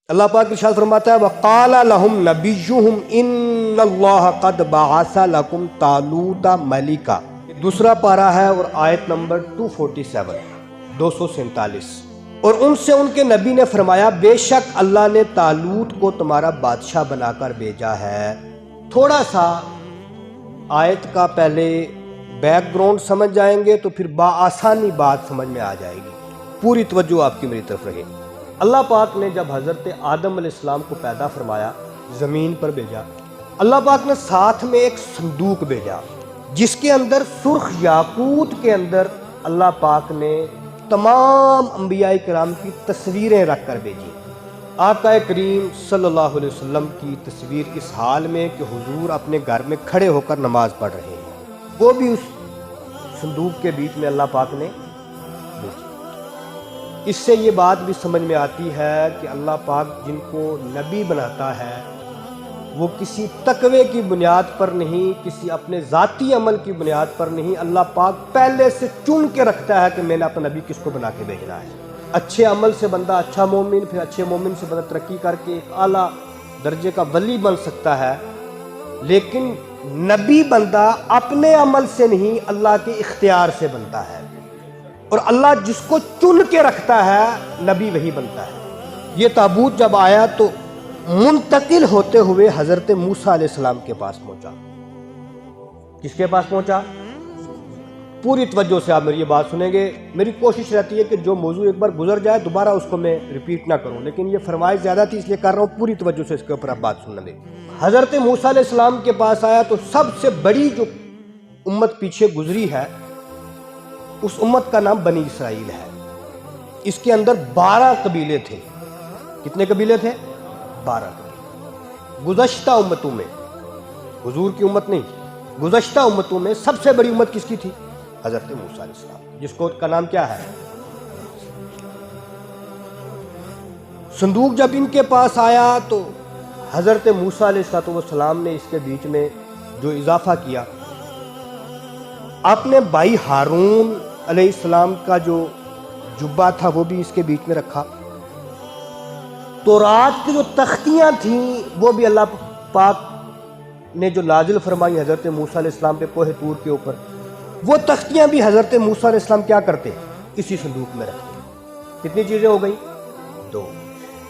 اللہ پاک ارشاد فرماتا ہے وَقَالَ لَهُمْ نَبِيُّهُمْ إِنَّ اللَّهَ قَدْ بَعَثَ لَكُمْ طَالُوتَ مَلِكًا۔ دوسرا پارہ ہے اور آیت نمبر 247 247۔ اور ان سے ان کے نبی نے فرمایا بے شک اللہ نے طالوت کو تمہارا بادشاہ بنا کر بھیجا ہے۔ تھوڑا سا آیت کا پہلے بیک گراؤنڈ سمجھ جائیں گے تو پھر بآسانی بات سمجھ میں آ جائے گی۔ پوری توجہ آپ کی میری طرف رہے۔ اللہ پاک نے جب حضرت آدم علیہ السلام کو پیدا فرمایا، زمین پر بھیجا، اللہ پاک نے ساتھ میں ایک صندوق بھیجا جس کے اندر سرخ یاقوت کے اندر اللہ پاک نے تمام انبیاء کرام کی تصویریں رکھ کر بھیجی۔ آقا کریم صلی اللہ علیہ وسلم کی تصویر اس حال میں کہ حضور اپنے گھر میں کھڑے ہو کر نماز پڑھ رہے ہیں، وہ بھی اس صندوق کے بیچ میں اللہ پاک نے بھیجی۔ اس سے یہ بات بھی سمجھ میں آتی ہے کہ اللہ پاک جن کو نبی بناتا ہے وہ کسی تقوی کی بنیاد پر نہیں، کسی اپنے ذاتی عمل کی بنیاد پر نہیں، اللہ پاک پہلے سے چن کے رکھتا ہے کہ میں نے اپنا نبی کس کو بنا کے بھیجنا ہے۔ اچھے عمل سے بندہ اچھا مومن، پھر اچھے مومن سے بندہ ترقی کر کے ایک اعلیٰ درجے کا ولی بن سکتا ہے، لیکن نبی بندہ اپنے عمل سے نہیں اللہ کے اختیار سے بنتا ہے، اور اللہ جس کو چن کے رکھتا ہے نبی وہی بنتا ہے۔ یہ تابوت جب آیا تو منتقل ہوتے ہوئے حضرت موسیٰ علیہ السلام کے پاس پہنچا۔ کس کے پاس پہنچا؟ پوری توجہ سے آپ میری یہ بات سنیں گے۔ میری کوشش رہتی ہے کہ جو موضوع ایک بار گزر جائے دوبارہ اس کو میں ریپیٹ نہ کروں، لیکن یہ فرمائش زیادہ تھی اس لیے کر رہا ہوں، پوری توجہ سے اس کے اوپر آپ بات سننا دیں۔ حضرت موسیٰ علیہ السلام کے پاس آیا تو سب سے بڑی جو امت پیچھے گزری ہے اس امت کا نام بنی اسرائیل ہے۔ اس کے اندر 12 قبیلے تھے۔ کتنے قبیلے تھے؟ 12 قبیلے۔ گزشتہ امتوں میں، حضور کی امت نہیں، گزشتہ امتوں میں سب سے بڑی امت کس کی تھی؟ حضرت موسیٰ علیہ السلام، جس کو کا نام کیا ہے؟ صندوق جب ان کے پاس آیا تو حضرت موسیٰ علیہ السلام نے اس کے بیچ میں جو اضافہ کیا، اپنے بھائی ہارون علیہ السلام کا جو جبہ تھا وہ بھی اس کے بیچ میں رکھا۔ تورات کی جو تختیاں تھیں وہ بھی اللہ پاک نے جو نازل فرمائی حضرت موسیٰ علیہ السلام پہ کوہ طور کے اوپر، وہ تختیاں بھی حضرت موسیٰ علیہ السلام کیا کرتے؟ اسی صندوق میں رکھتے۔ کتنی چیزیں ہو گئیں؟ 2۔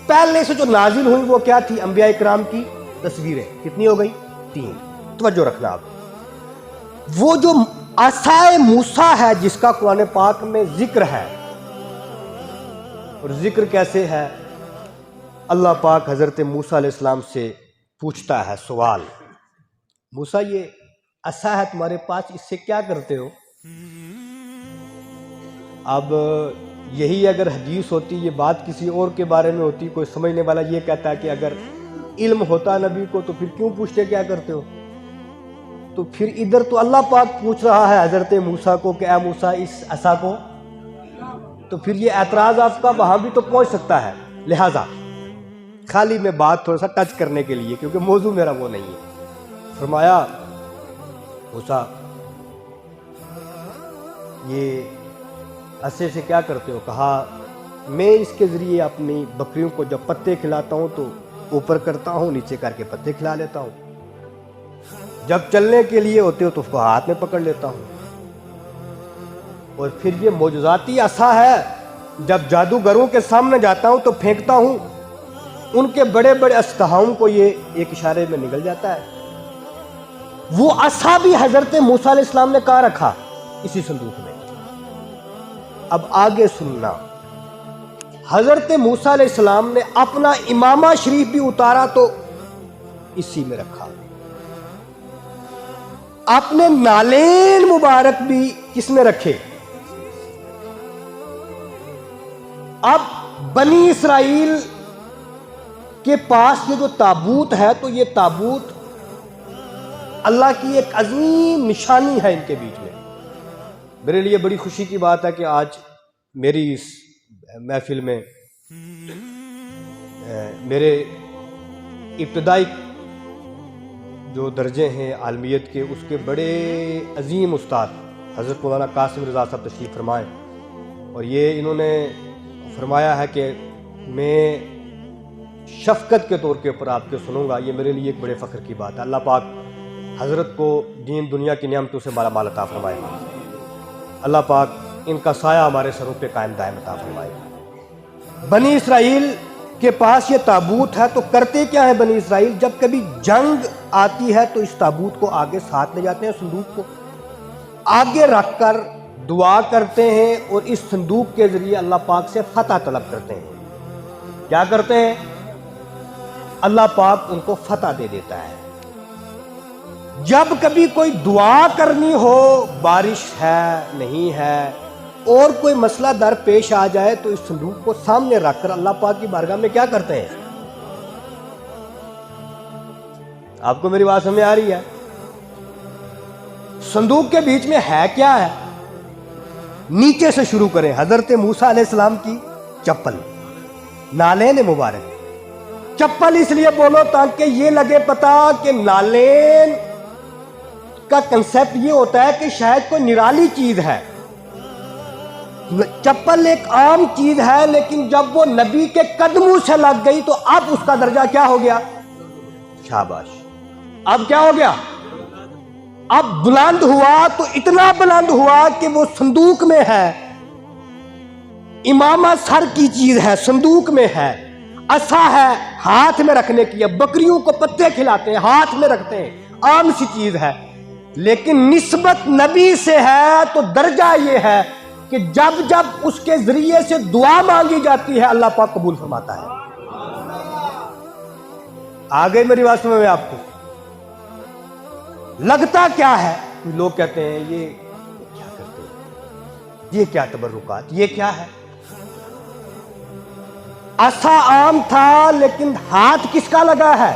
پہلے سے جو نازل ہوئی وہ کیا تھی؟ انبیاء کرام کی تصویریں۔ کتنی ہو گئی؟ 3۔ توجہ رکھنا آپ۔ وہ جو عصائے موسیٰ ہے جس کا قرآن پاک میں ذکر ہے، اور ذکر کیسے ہے؟ اللہ پاک حضرت موسیٰ علیہ السلام سے پوچھتا ہے سوال، موسیٰ یہ عصا ہے تمہارے پاس، اس سے کیا کرتے ہو؟ اب یہی اگر حدیث ہوتی، یہ بات کسی اور کے بارے میں ہوتی، کوئی سمجھنے والا یہ کہتا ہے کہ اگر علم ہوتا نبی کو تو پھر کیوں پوچھتے کیا کرتے ہو؟ تو پھر ادھر تو اللہ پاک پوچھ رہا ہے حضرت موسیٰ کو کہ اے موسیٰ اس عصا کو، تو پھر یہ اعتراض آپ کا وہاں بھی تو پہنچ سکتا ہے۔ لہٰذا خالی میں بات تھوڑا سا ٹچ کرنے کے لیے، کیونکہ موضوع میرا وہ نہیں ہے، فرمایا موسیٰ یہ عصے سے کیا کرتے ہو؟ کہا میں اس کے ذریعے اپنی بکریوں کو جب پتے کھلاتا ہوں تو اوپر کرتا ہوں، نیچے کر کے پتے کھلا لیتا ہوں، جب چلنے کے لیے ہوتے ہو تو اس کو ہاتھ میں پکڑ لیتا ہوں، اور پھر یہ معجزاتی عصا ہے، جب جادوگروں کے سامنے جاتا ہوں تو پھینکتا ہوں، ان کے بڑے بڑے اژدہاؤں کو یہ ایک اشارے میں نگل جاتا ہے۔ وہ عصا بھی حضرت موسیٰ علیہ السلام نے کہاں رکھا؟ اسی صندوق میں۔ اب آگے سننا، حضرت موسیٰ علیہ السلام نے اپنا امامہ شریف بھی اتارا تو اسی میں رکھا، اپنے نالین مبارک بھی کس میں رکھے؟ اب بنی اسرائیل کے پاس یہ جو تابوت ہے تو یہ تابوت اللہ کی ایک عظیم نشانی ہے ان کے بیچ میں۔ میرے لیے بڑی خوشی کی بات ہے کہ آج میری اس محفل میں میرے ابتدائی جو درجے ہیں عالمیت کے، اس کے بڑے عظیم استاد حضرت مولانا قاسم رضا صاحب تشریف فرمائیں، اور یہ انہوں نے فرمایا ہے کہ میں شفقت کے طور کے اوپر آپ کے سنوں گا، یہ میرے لیے ایک بڑے فخر کی بات ہے۔ اللہ پاک حضرت کو دین دنیا کی نعمتوں سے مالا مال عطا فرمائے، اللہ پاک ان کا سایہ ہمارے سروں پہ قائم دائم عطا فرمائے۔ بنی اسرائیل کے پاس یہ تابوت ہے تو کرتے کیا ہے بنی اسرائیل؟ جب کبھی جنگ آتی ہے تو اس تابوت کو آگے ساتھ لے جاتے ہیں، صندوق کو آگے رکھ کر دعا کرتے ہیں اور اس صندوق کے ذریعے اللہ پاک سے فتح طلب کرتے ہیں۔ کیا کرتے ہیں؟ اللہ پاک ان کو فتح دے دیتا ہے۔ جب کبھی کوئی دعا کرنی ہو، بارش ہے نہیں ہے اور کوئی مسئلہ در پیش آ جائے تو اس صندوق کو سامنے رکھ کر اللہ پاک کی بارگاہ میں کیا کرتے ہیں؟ آپ کو میری بات سمجھ آ رہی ہے؟ صندوق کے بیچ میں ہے کیا ہے؟ نیچے سے شروع کریں۔ حضرت موسیٰ علیہ السلام کی چپل، نالین مبارک۔ چپل اس لیے بولو تاکہ یہ لگے پتا کہ نالین کا کنسیپٹ یہ ہوتا ہے کہ شاید کوئی نرالی چیز ہے۔ چپل ایک عام چیز ہے، لیکن جب وہ نبی کے قدموں سے لگ گئی تو اب اس کا درجہ کیا ہو گیا؟ شاباش۔ اب کیا ہو گیا؟ اب بلند ہوا تو اتنا بلند ہوا کہ وہ صندوق میں ہے۔ امامہ سر کی چیز ہے، صندوق میں ہے۔ عصا ہے، ہاتھ میں رکھنے کی ہے۔ بکریوں کو پتے کھلاتے ہیں، ہاتھ میں رکھتے ہیں، عام سی چیز ہے۔ لیکن نسبت نبی سے ہے تو درجہ یہ ہے کہ جب جب اس کے ذریعے سے دعا مانگی جاتی ہے اللہ پاک قبول فرماتا ہے۔ آگے میری بات سمجھ میں آپ کو لگتا کیا ہے؟ لوگ کہتے ہیں یہ کیا کرتے ہیں، یہ کیا تبرکات، یہ کیا ہے؟ عصا عام تھا لیکن ہاتھ کس کا لگا ہے؟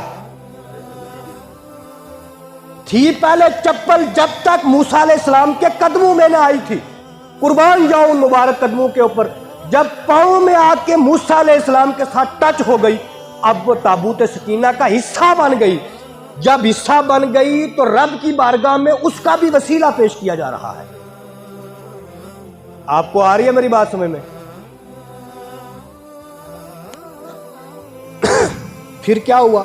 تھی پہلے چپل جب تک موسیٰ علیہ السلام کے قدموں میں نہ آئی تھی۔ قربان جاؤں ان مبارک قدموں کے اوپر۔ جب پاؤں میں آ کے موسیٰ علیہ السلام کے ساتھ ٹچ ہو گئی، اب وہ تابوت سکینہ کا حصہ بن گئی۔ جب حصہ بن گئی تو رب کی بارگاہ میں اس کا بھی وسیلہ پیش کیا جا رہا ہے۔ آپ کو آ رہی ہے میری بات سمجھ میں؟ پھر کیا ہوا؟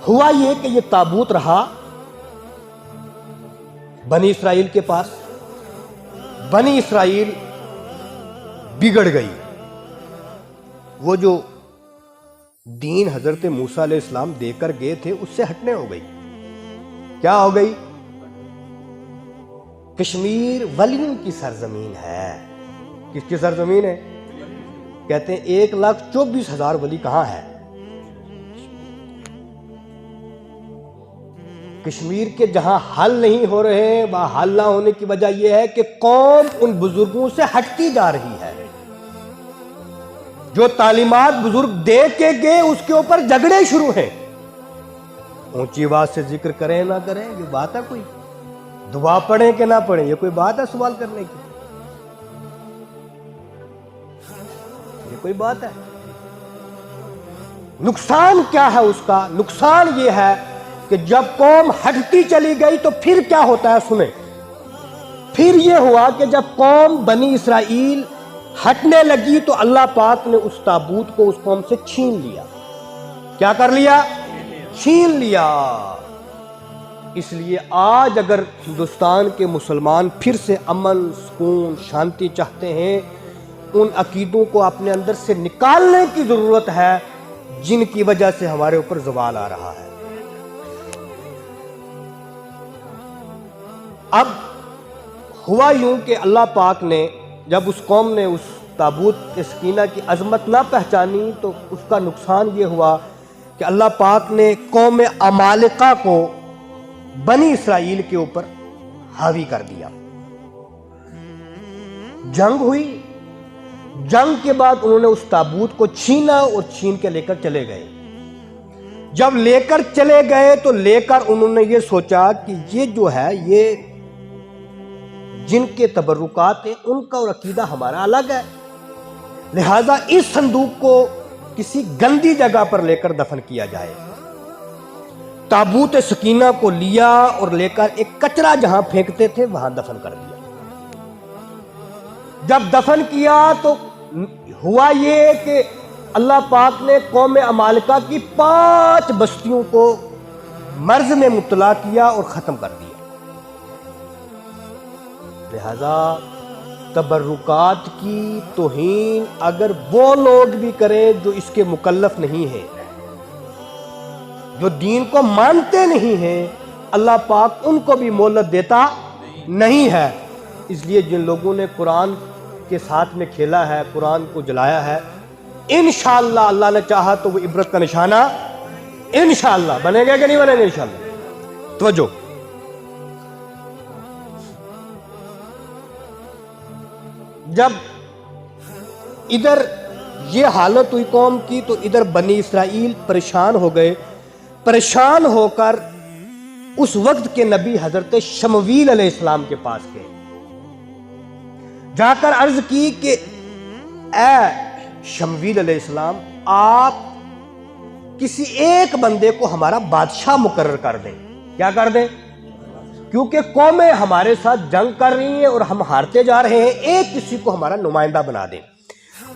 ہوا یہ کہ یہ تابوت رہا بنی اسرائیل کے پاس۔ بنی اسرائیل بگڑ گئی۔ وہ جو دین حضرت موسیٰ علیہ السلام دے کر گئے تھے اس سے ہٹنے ہو گئی۔ کیا ہو گئی؟ کشمیر ولیوں کی سرزمین ہے۔ کس کی سرزمین ہے؟ کہتے ہیں 1,24,000 ولی کہاں ہے؟ کشمیر کے جہاں حل نہیں ہو رہے ہیں وہاں حل نہ ہونے کی وجہ یہ ہے کہ قوم ان بزرگوں سے ہٹتی جا رہی ہے۔ جو تعلیمات بزرگ دے کے گئے اس کے اوپر جھگڑے شروع ہیں۔ اونچی آواز سے ذکر کریں نہ کریں یہ بات ہے کوئی؟ دعا پڑھیں کہ نہ پڑھیں یہ کوئی بات ہے سوال کرنے کی؟ یہ کوئی بات ہے؟ نقصان کیا ہے اس کا؟ نقصان یہ ہے کہ جب قوم ہٹتی چلی گئی تو پھر کیا ہوتا ہے سنیں۔ پھر یہ ہوا کہ جب قوم بنی اسرائیل ہٹنے لگی تو اللہ پاک نے اس تابوت کو اس قوم سے چھین لیا۔ کیا کر لیا؟ چھین لیا۔ اس لیے آج اگر ہندوستان کے مسلمان پھر سے امن، سکون، شانتی چاہتے ہیں، ان عقیدوں کو اپنے اندر سے نکالنے کی ضرورت ہے جن کی وجہ سے ہمارے اوپر زوال آ رہا ہے۔ اب ہوا یوں کہ اللہ پاک نے جب اس قوم نے اس تابوت سکینہ کی عظمت نہ پہچانی تو اس کا نقصان یہ ہوا کہ اللہ پاک نے قوم عمالقہ کو بنی اسرائیل کے اوپر حاوی کر دیا۔ جنگ ہوئی، جنگ کے بعد انہوں نے اس تابوت کو چھینا اور چھین کے لے کر چلے گئے۔ جب لے کر چلے گئے تو لے کر انہوں نے یہ سوچا کہ یہ جو ہے یہ جن کے تبرکات ہیں ان کا اور عقیدہ ہمارا الگ ہے، لہذا اس صندوق کو کسی گندی جگہ پر لے کر دفن کیا جائے۔ تابوت سکینہ کو لیا اور لے کر ایک کچرا جہاں پھینکتے تھے وہاں دفن کر دیا۔ جب دفن کیا تو ہوا یہ کہ اللہ پاک نے قوم عمالقہ کی 5 بستیوں کو مرض میں مبتلا کیا اور ختم کر دیا۔ لہذا تبرکات کی توہین اگر وہ لوگ بھی کریں جو اس کے مکلف نہیں ہیں، جو دین کو مانتے نہیں ہیں، اللہ پاک ان کو بھی مہلت دیتا نہیں ہے۔ اس لیے جن لوگوں نے قرآن کے ساتھ میں کھیلا ہے، قرآن کو جلایا ہے، انشاءاللہ اللہ نے چاہا تو وہ عبرت کا نشانہ انشاءاللہ بنے گا کہ نہیں بنے گا انشاءاللہ۔ توجہ، جب ادھر یہ حالت ہوئی قوم کی تو ادھر بنی اسرائیل پریشان ہو گئے۔ پریشان ہو کر اس وقت کے نبی حضرت شمویل علیہ السلام کے پاس گئے، جا کر عرض کی کہ اے شمویل علیہ السلام، آپ کسی ایک بندے کو ہمارا بادشاہ مقرر کر دیں۔ کیا کر دیں؟ کیونکہ قومیں ہمارے ساتھ جنگ کر رہی ہیں اور ہم ہارتے جا رہے ہیں، ایک کسی کو ہمارا نمائندہ بنا دیں۔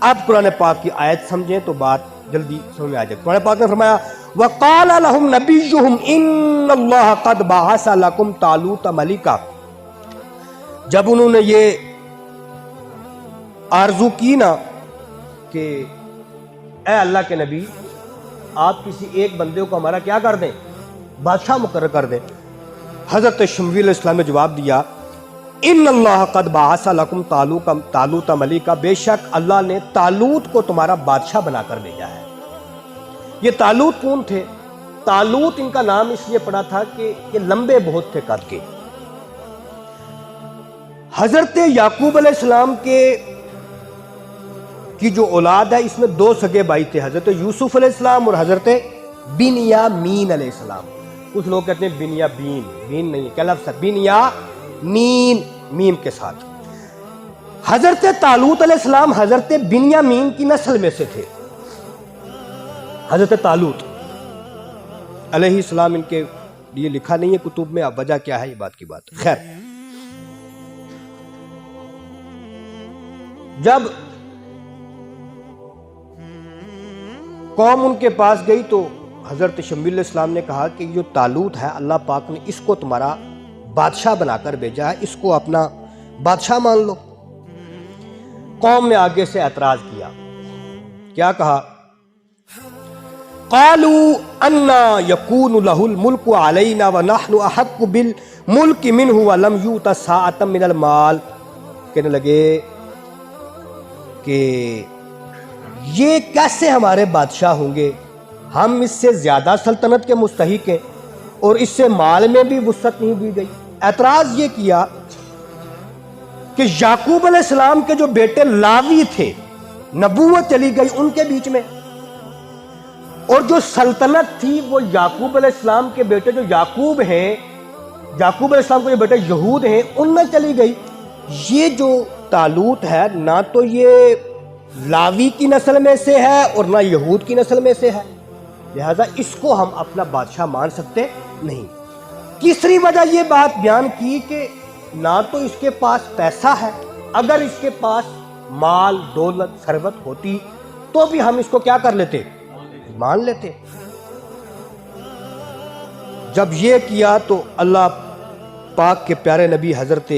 آپ قرآن پاک کی آیت سمجھیں تو بات جلدی سمجھ میں آ جائے۔ قرآن پاک نے فرمایا وَقَالَ لَهُمْ نَبِيُّهُمْ إِنَّ اللَّهَ قَدْ بَعَثَ لَكُمْ طَالُوتَ مَلِكًا، جب انہوں نے یہ آرزو کی نا کہ اے اللہ کے نبی، آپ کسی ایک بندے کو ہمارا کیا کر دیں، بادشاہ مقرر کر دیں، حضرت شمویل علیہ السلام نے جواب دیا ان اللہ قد بعث لکم طالوت ملکا، بے شک اللہ نے طالوت کو تمہارا بادشاہ بنا کر بھیجا ہے۔ یہ طالوت کون تھے؟ طالوت ان کا نام اس لیے پڑا تھا کہ یہ لمبے بہت تھے قد کے۔ حضرت یعقوب علیہ السلام کی جو اولاد ہے اس میں 2 سگے بھائی تھے، حضرت یوسف علیہ السلام اور حضرت بنیامین علیہ السلام۔ کچھ لوگ کہتے ہیں بنیامین، بین نہیں، کیا لفظ ہے؟ بنیامین، میم کے ساتھ۔ حضرت طالوت علیہ السلام حضرت بنیامین کی نسل میں سے تھے۔ حضرت طالوت علیہ السلام ان کے لیے لکھا نہیں ہے کتب میں، اب وجہ کیا ہے یہ بات کی بات۔ خیر، جب قوم ان کے پاس گئی تو حضرت شمویل علیہ السلام نے کہا کہ جو طالوت ہے اللہ پاک نے اس کو تمہارا بادشاہ بنا کر بھیجا ہے، اس کو اپنا بادشاہ مان لو۔ قوم نے آگے سے اعتراض کیا، کیا کہا؟ قالوا انا یکون له الملک علینا ونحن احق بالملک منہ ولم یؤت ساعۃ من المال، کہنے لگے کہ یہ کیسے ہمارے بادشاہ ہوں گے، ہم اس سے زیادہ سلطنت کے مستحق ہیں اور اس سے مال میں بھی وسعت نہیں دی گئی۔ اعتراض یہ کیا کہ یعقوب علیہ السلام کے جو بیٹے لاوی تھے، نبوت چلی گئی ان کے بیچ میں، اور جو سلطنت تھی وہ یعقوب علیہ السلام کے بیٹے جو یعقوب ہیں، یعقوب علیہ السلام کے جو بیٹے یہود ہیں ان میں چلی گئی۔ یہ جو طالوت ہے نہ تو یہ لاوی کی نسل میں سے ہے اور نہ یہود کی نسل میں سے ہے، لہذا اس کو ہم اپنا بادشاہ مان سکتے نہیں۔ تیسری وجہ یہ بات بیان کی کہ نہ تو اس کے پاس پیسہ ہے، اگر اس کے پاس مال دولت ثروت ہوتی تو بھی ہم اس کو کیا کر لیتے، مان لیتے۔ جب یہ کیا تو اللہ پاک کے پیارے نبی حضرت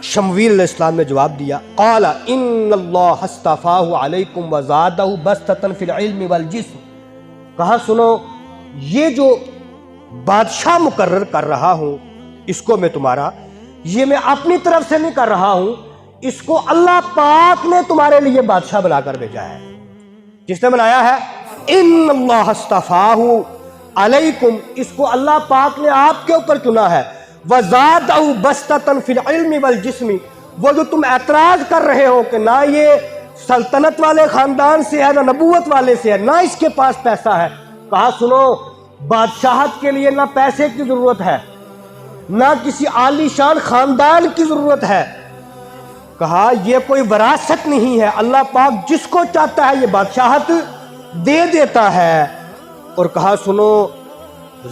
شمویل علیہ السلام نے جواب دیا قال ان اللہ اصطفاہ علیکم وزادہ بسطۃ فی العلم والجسم، کہا سنو، یہ جو بادشاہ مقرر کر رہا ہوں اس کو میں تمہارا، یہ میں اپنی طرف سے نہیں کر رہا ہوں، اس کو اللہ پاک نے تمہارے لیے بادشاہ بنا کر بھیجا ہے۔ جس نے بنایا ہے ان اللہ اصطفاہ علیکم، اس کو اللہ پاک نے آپ کے اوپر چنا ہے، وَزَادَهُ بَسْطَةً فِي الْعِلْمِ وَالْجِسْمِ، وہ جو تم اعتراض کر رہے ہو کہ نہ یہ سلطنت والے خاندان سے ہے نہ نبوت والے سے ہے، نہ اس کے پاس پیسہ ہے، کہا سنو، بادشاہت کے لیے نہ پیسے کی ضرورت ہے نہ کسی عالی شان خاندان کی ضرورت ہے، کہا یہ کوئی وراثت نہیں ہے، اللہ پاک جس کو چاہتا ہے یہ بادشاہت دے دیتا ہے۔ اور کہا سنو،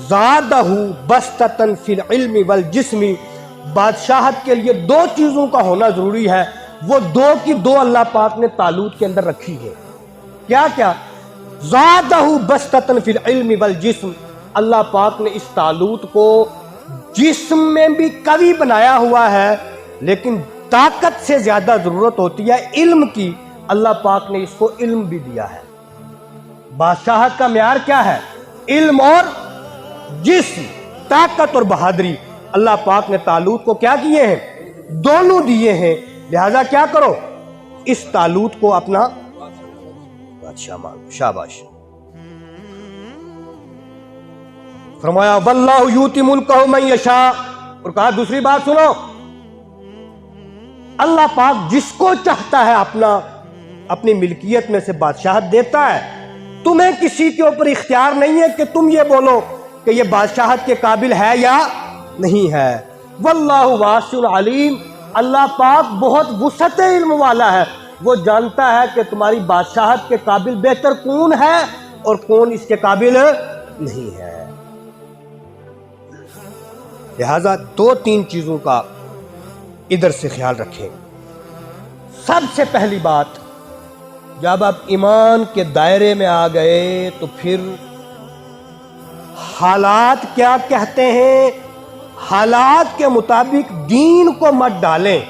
زادہ بسطۃ فی العلم والجسم، بادشاہت کے لیے 2 چیزوں کا ہونا ضروری ہے، وہ دو کی دو اللہ پاک نے طالوت کے اندر رکھی ہے. کیا کیا؟ زادہ بسطۃ فی العلم والجسم. اللہ پاک نے اس طالوت کو جسم میں بھی قوی بنایا ہوا ہے، لیکن طاقت سے زیادہ ضرورت ہوتی ہے علم کی. اللہ پاک نے اس کو علم بھی دیا ہے. بادشاہت کا معیار کیا ہے؟ علم اور جسم، طاقت اور بہادری. اللہ پاک نے طالوت کو کیا کیے ہیں؟ دونوں دیے ہیں. لہذا کیا کرو؟ اس طالوت کو اپنا بادشاہ مانو. شاباش. فرمایا واللہ یؤتی ملکہ من یشاء. اور کہا دوسری بات سنو، اللہ پاک جس کو چاہتا ہے اپنی ملکیت میں سے بادشاہت دیتا ہے. تمہیں کسی کے اوپر اختیار نہیں ہے کہ تم یہ بولو کہ یہ بادشاہت کے قابل ہے یا نہیں ہے. واللہ واسع علیم. اللہ پاک بہت وسعت علم والا ہے، وہ جانتا ہے کہ تمہاری بادشاہت کے قابل بہتر کون ہے اور کون اس کے قابل نہیں ہے. لہذا دو تین چیزوں کا ادھر سے خیال رکھیں. سب سے پہلی بات، جب آپ ایمان کے دائرے میں آ گئے تو پھر حالات کیا کہتے ہیں، حالات کے مطابق دین کو مت ڈالیں،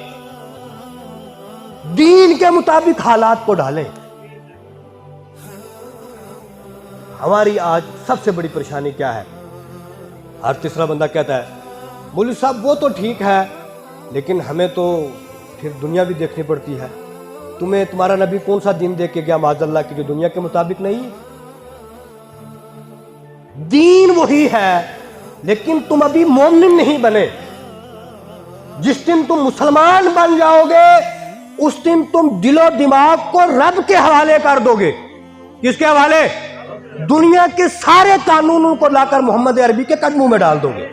دین کے مطابق حالات کو ڈالیں. ہماری آج سب سے بڑی پریشانی کیا ہے؟ ہر تیسرا بندہ کہتا ہے مولوی صاحب وہ تو ٹھیک ہے لیکن ہمیں تو پھر دنیا بھی دیکھنی پڑتی ہے. تمہیں تمہارا نبی کون سا دین دے کے گیا معاذ اللہ کی جو دنیا کے مطابق نہیں؟ دین وہی ہے لیکن تم ابھی مومن نہیں بنے. جس دن تم مسلمان بن جاؤ گے اس دن تم دل و دماغ کو رب کے حوالے کر دو گے. کس کے حوالے؟ دنیا کے سارے قانونوں کو لا کر محمد عربی کے قدموں میں ڈال دو گے.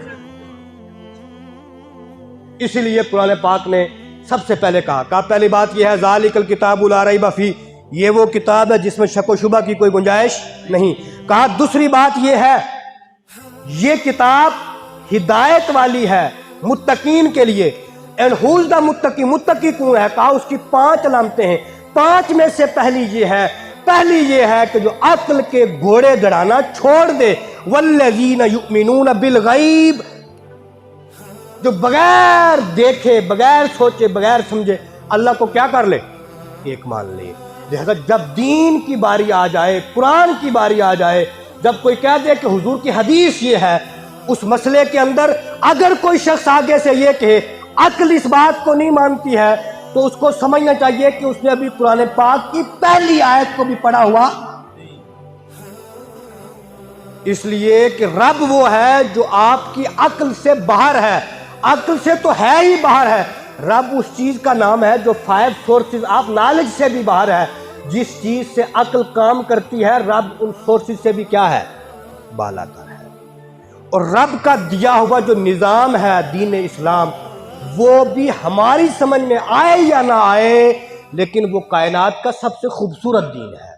اسی لیے قرآن پاک نے سب سے پہلے کہا پہلی بات یہ ہے ذالک الکتاب لا ریب فیہ، یہ وہ کتاب ہے جس میں شک و شبہ کی کوئی گنجائش نہیں. کہا دوسری بات یہ ہے یہ کتاب ہدایت والی ہے متقین کے لیے. اینڈ ہو از دا متقی، متقی کون ہے؟ کہا اس کی 5 علامتیں ہیں. 5 میں سے پہلی یہ ہے کہ جو عقل کے گھوڑے گڑانا چھوڑ دے. والذین یؤمنون بالغیب، جو بغیر دیکھے، بغیر سوچے، بغیر سمجھے اللہ کو کیا کر لے؟ ایک مان لے. لہذا جب دین کی باری آ جائے، قرآن کی باری آ جائے، جب کوئی کہہ دے کہ حضور کی حدیث یہ ہے، اس مسئلے کے اندر اگر کوئی شخص آگے سے یہ کہے عقل اس بات کو نہیں مانتی ہے تو اس کو سمجھنا چاہیے کہ اس نے ابھی قرآن پاک کی پہلی آیت کو بھی پڑھا ہوا. اس لیے کہ رب وہ ہے جو آپ کی عقل سے باہر ہے. عقل سے تو ہے ہی باہر ہے. رب اس چیز کا نام ہے جو 5 سورسز آف نالج سے بھی باہر ہے. جس چیز سے عقل کام کرتی ہے رب ان سورسز سے بھی کیا ہے؟ بالا تر ہے. اور رب کا دیا ہوا جو نظام ہے دین اسلام، وہ بھی ہماری سمجھ میں آئے یا نہ آئے لیکن وہ کائنات کا سب سے خوبصورت دین ہے.